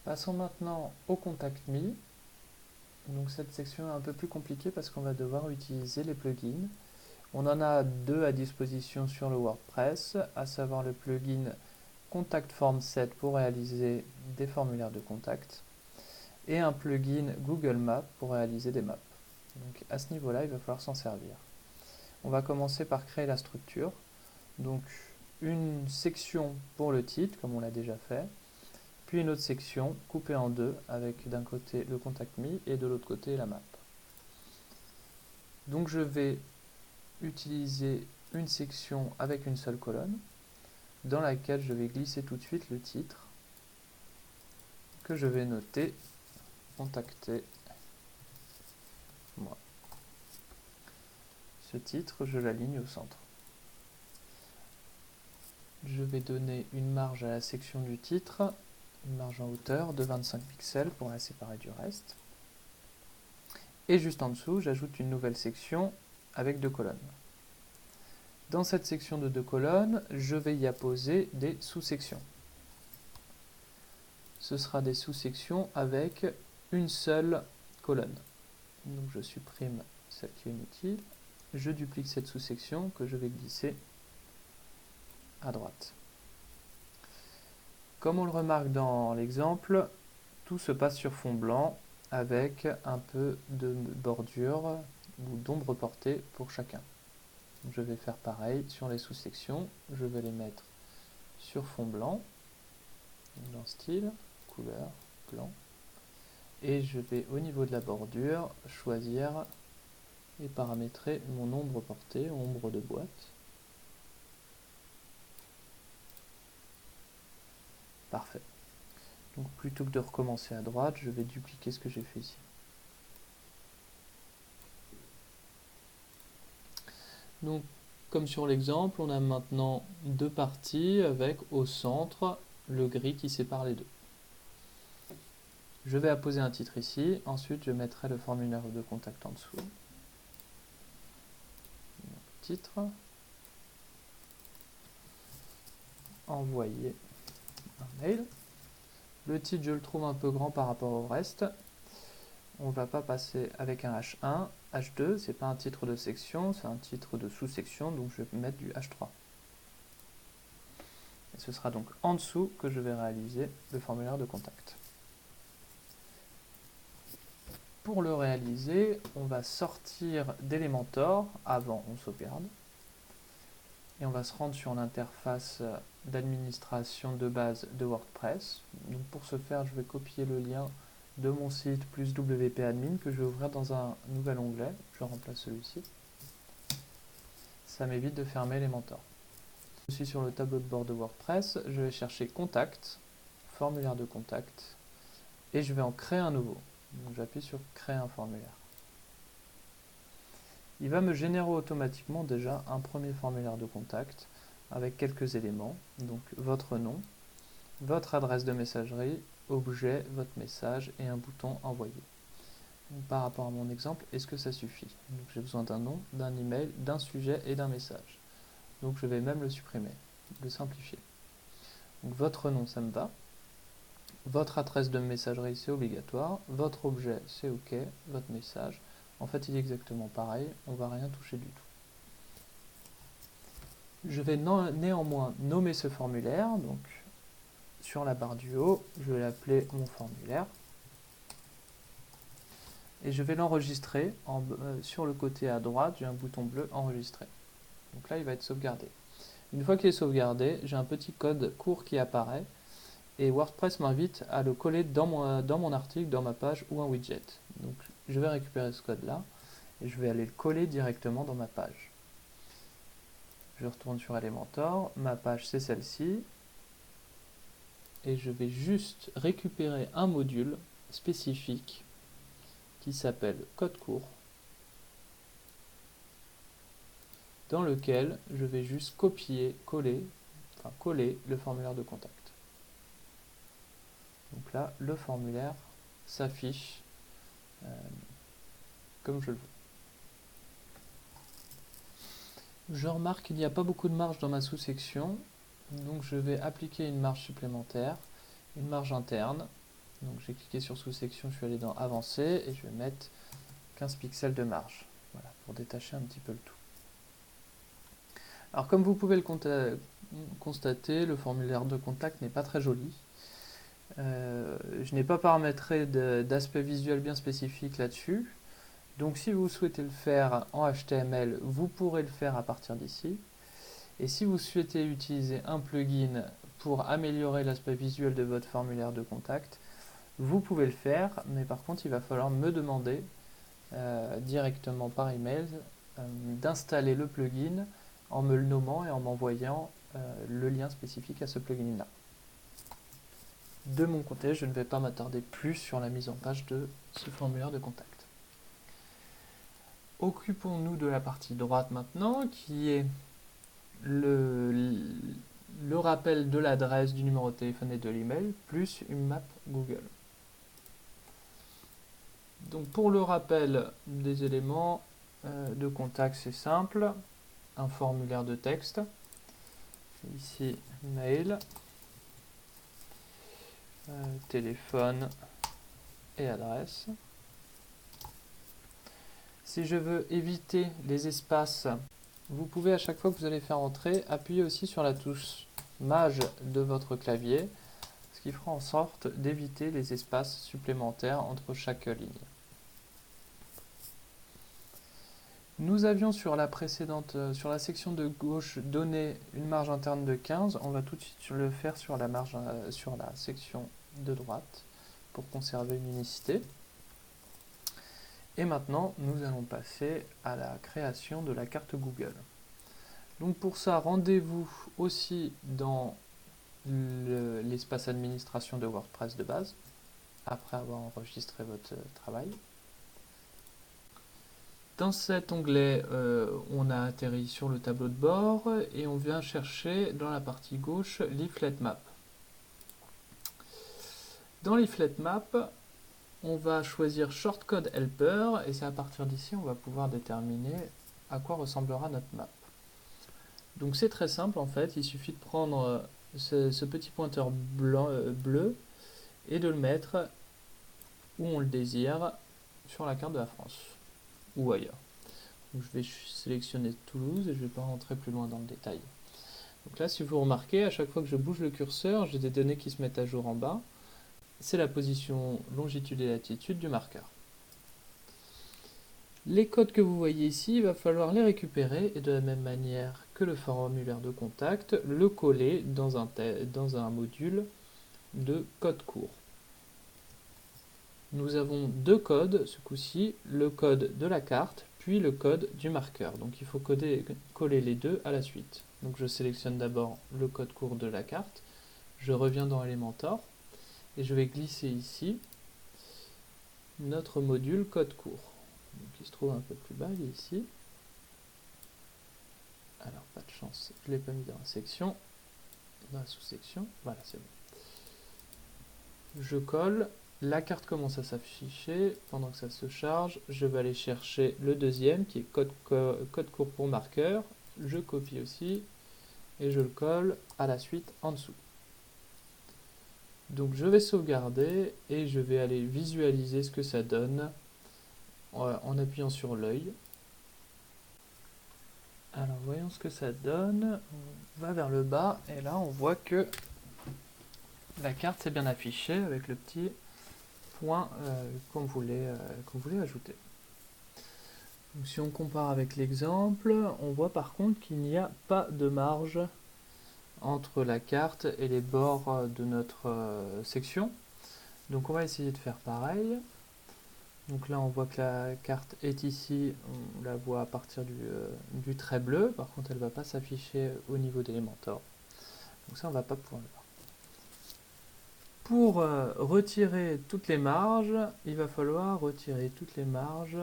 Passons maintenant au Contact Me. Donc cette section est un peu plus compliquée parce qu'on va devoir utiliser les plugins. On en a deux à disposition sur le WordPress, à savoir le plugin Contact Form Set pour réaliser des formulaires de contact et un plugin Google Maps pour réaliser des maps. Donc à ce niveau-là, il va falloir s'en servir. On va commencer par créer la structure. Donc une section pour le titre, comme on l'a déjà fait, puis une autre section coupée en deux avec d'un côté le Contact Me et de l'autre côté la map. Donc je vais utiliser une section avec une seule colonne dans laquelle je vais glisser tout de suite le titre que je vais noter contacter moi. Ce titre, je l'aligne au centre. Je vais donner une marge à la section du titre, une marge en hauteur de 25 pixels pour la séparer du reste. Et juste en dessous, j'ajoute une nouvelle section avec deux colonnes. Dans cette section de deux colonnes, je vais y apposer des sous-sections. Ce sera des sous-sections avec une seule colonne. Donc je supprime celle qui est inutile. Je duplique cette sous-section que je vais glisser à droite. Comme on le remarque dans l'exemple, tout se passe sur fond blanc avec un peu de bordure ou d'ombre portée pour chacun. Je vais faire pareil sur les sous-sections. Je vais les mettre sur fond blanc, dans style, couleur, blanc. Et je vais au niveau de la bordure choisir et paramétrer mon ombre portée, ombre de boîte. Parfait. Donc plutôt que de recommencer à droite, je vais dupliquer ce que j'ai fait ici. Donc comme sur l'exemple, on a maintenant deux parties avec au centre le gris qui sépare les deux. Je vais apposer un titre ici, ensuite je mettrai le formulaire de contact en dessous. Donc, titre, envoyer un mail. Le titre, je le trouve un peu grand par rapport au reste. On ne va pas passer avec un H1, H2, c'est pas un titre de section, c'est un titre de sous-section, donc je vais mettre du H3. Et ce sera donc en dessous que je vais réaliser le formulaire de contact. Pour le réaliser, on va sortir d'Elementor, avant on sauvegarde, et on va se rendre sur l'interface d'administration de base de WordPress. Donc pour ce faire, je vais copier le lien de mon site plus WP Admin que je vais ouvrir dans un nouvel onglet. Je remplace celui-ci. Ça m'évite de fermer Elementor. Je suis sur le tableau de bord de WordPress, je vais chercher Contact, formulaire de contact, et je vais en créer un nouveau. Donc j'appuie sur Créer un formulaire. Il va me générer automatiquement déjà un premier formulaire de contact avec quelques éléments, donc votre nom, votre adresse de messagerie, objet, votre message et un bouton envoyer. Donc, par rapport à mon exemple, est-ce que ça suffit? J'ai besoin d'un nom, d'un email, d'un sujet et d'un message. Donc je vais même le supprimer, le simplifier. Donc, votre nom, ça me va. Votre adresse de messagerie, c'est obligatoire. Votre objet, c'est OK. Votre message, en fait, il est exactement pareil. On ne va rien toucher du tout. Je vais néanmoins nommer ce formulaire. Donc, sur la barre du haut, je vais l'appeler mon formulaire. Et je vais l'enregistrer. Sur le côté à droite, j'ai un bouton bleu enregistrer. Donc là, il va être sauvegardé. Une fois qu'il est sauvegardé, j'ai un petit code court qui apparaît. Et WordPress m'invite à le coller dans mon article, dans ma page ou un widget. Donc je vais récupérer ce code-là et je vais aller le coller directement dans ma page. Je retourne sur Elementor, ma page c'est celle-ci, et je vais juste récupérer un module spécifique qui s'appelle code court, dans lequel je vais juste coller le formulaire de contact. Donc là, le formulaire s'affiche comme je le veux. Je remarque qu'il n'y a pas beaucoup de marge dans ma sous-section, donc je vais appliquer une marge supplémentaire, une marge interne, Donc j'ai cliqué sur sous-section, je suis allé dans Avancer et je vais mettre 15 pixels de marge. Voilà, pour détacher un petit peu le tout. Alors comme vous pouvez le constater, le formulaire de contact n'est pas très joli. Je n'ai pas paramétré d'aspect visuel bien spécifique là-dessus. Donc si vous souhaitez le faire en HTML, vous pourrez le faire à partir d'ici. Et si vous souhaitez utiliser un plugin pour améliorer l'aspect visuel de votre formulaire de contact, vous pouvez le faire, mais par contre il va falloir me demander directement par email d'installer le plugin en me le nommant et en m'envoyant le lien spécifique à ce plugin là. De mon côté, je ne vais pas m'attarder plus sur la mise en page de ce formulaire de contact. Occupons-nous de la partie droite maintenant, qui est le rappel de l'adresse, du numéro de téléphone et de l'email, plus une map Google. Donc pour le rappel des éléments de contact, c'est simple. Un formulaire de texte. Ici, mail, téléphone et adresse. Si je veux éviter les espaces, vous pouvez à chaque fois que vous allez faire entrer, appuyer aussi sur la touche Maj de votre clavier, ce qui fera en sorte d'éviter les espaces supplémentaires entre chaque ligne. Nous avions sur la précédente, sur la section de gauche, donné une marge interne de 15. On va tout de suite le faire sur la marge, sur la section de droite pour conserver une unicité. Et maintenant, nous allons passer à la création de la carte Google. Donc pour ça, rendez-vous aussi dans l'espace administration de WordPress de base, après avoir enregistré votre travail. Dans cet onglet, on a atterri sur le tableau de bord et on vient chercher dans la partie gauche Leaflet Map. Dans Leaflet Map, on va choisir Shortcode Helper et c'est à partir d'ici on va pouvoir déterminer à quoi ressemblera notre map. Donc c'est très simple en fait, il suffit de prendre ce petit pointeur bleu et de le mettre où on le désire sur la carte de la France ou ailleurs. Donc je vais sélectionner Toulouse et je ne vais pas rentrer plus loin dans le détail. Donc là, si vous remarquez, à chaque fois que je bouge le curseur, j'ai des données qui se mettent à jour en bas. C'est la position longitude et latitude du marqueur. Les codes que vous voyez ici, il va falloir les récupérer et de la même manière que le formulaire de contact, le coller dans un module de code court. Nous avons deux codes, ce coup-ci, le code de la carte, puis le code du marqueur. Donc il faut coller les deux à la suite. Donc je sélectionne d'abord le code court de la carte, je reviens dans Elementor, et je vais glisser ici notre module code court. Donc il se trouve un peu plus bas, il est ici. Alors pas de chance, je ne l'ai pas mis dans la section, dans la sous-section, voilà c'est bon. Je colle. La carte commence à s'afficher. Pendant que ça se charge, je vais aller chercher le deuxième qui est code court pour marqueur. Je copie aussi et je le colle à la suite en dessous. Donc je vais sauvegarder et je vais aller visualiser ce que ça donne en appuyant sur l'œil. Alors voyons ce que ça donne. On va vers le bas et là on voit que la carte s'est bien affichée avec le petit qu'on voulait ajouter. Donc, si on compare avec l'exemple, on voit par contre qu'il n'y a pas de marge entre la carte et les bords de notre section. Donc on va essayer de faire pareil. Donc là on voit que la carte est ici, on la voit à partir du trait bleu, par contre elle ne va pas s'afficher au niveau d'Elementor. Donc ça on ne va pas pouvoir le voir. Pour retirer toutes les marges, il va falloir retirer toutes les marges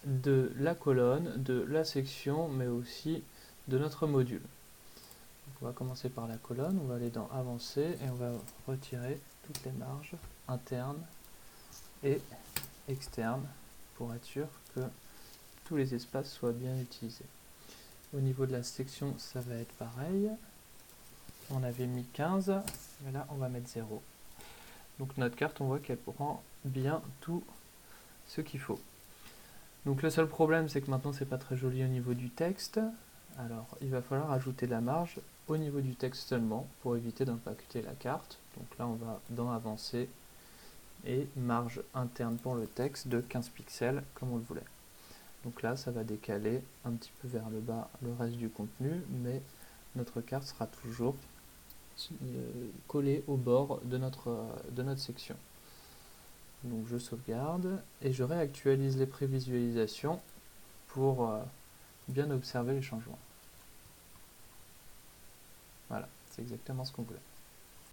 de la colonne, de la section, mais aussi de notre module. Donc on va commencer par la colonne, on va aller dans Avancer et on va retirer toutes les marges internes et externes pour être sûr que tous les espaces soient bien utilisés. Au niveau de la section, ça va être pareil. On avait mis 15, mais là on va mettre 0. Donc notre carte, on voit qu'elle prend bien tout ce qu'il faut. Donc le seul problème, c'est que maintenant c'est pas très joli au niveau du texte. Alors il va falloir ajouter de la marge au niveau du texte seulement pour éviter d'impacter la carte. Donc là on va dans Avancer et marge interne pour le texte de 15 pixels comme on le voulait. Donc là ça va décaler un petit peu vers le bas le reste du contenu, mais notre carte sera toujours collée au bord de notre section. Donc je sauvegarde et je réactualise les prévisualisations pour bien observer les changements. Voilà, c'est exactement ce qu'on voulait.